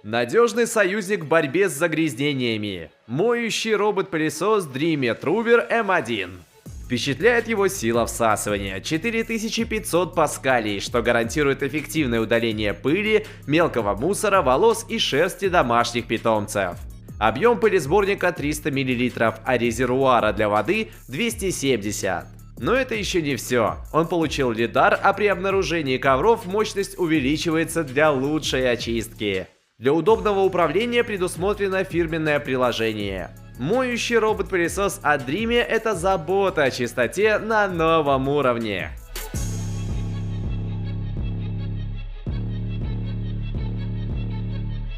Надежный союзник в борьбе с загрязнениями. Моющий робот-пылесос Dreame Truber M1. Впечатляет его сила всасывания 4500 паскалей, что гарантирует эффективное удаление пыли, мелкого мусора, волос и шерсти домашних питомцев. Объем пылесборника 300 мл, а резервуара для воды 270. Но это еще не все. Он получил лидар, а при обнаружении ковров мощность увеличивается для лучшей очистки. Для удобного управления предусмотрено фирменное приложение. Моющий робот-пылесос от Dreame — это забота о чистоте на новом уровне.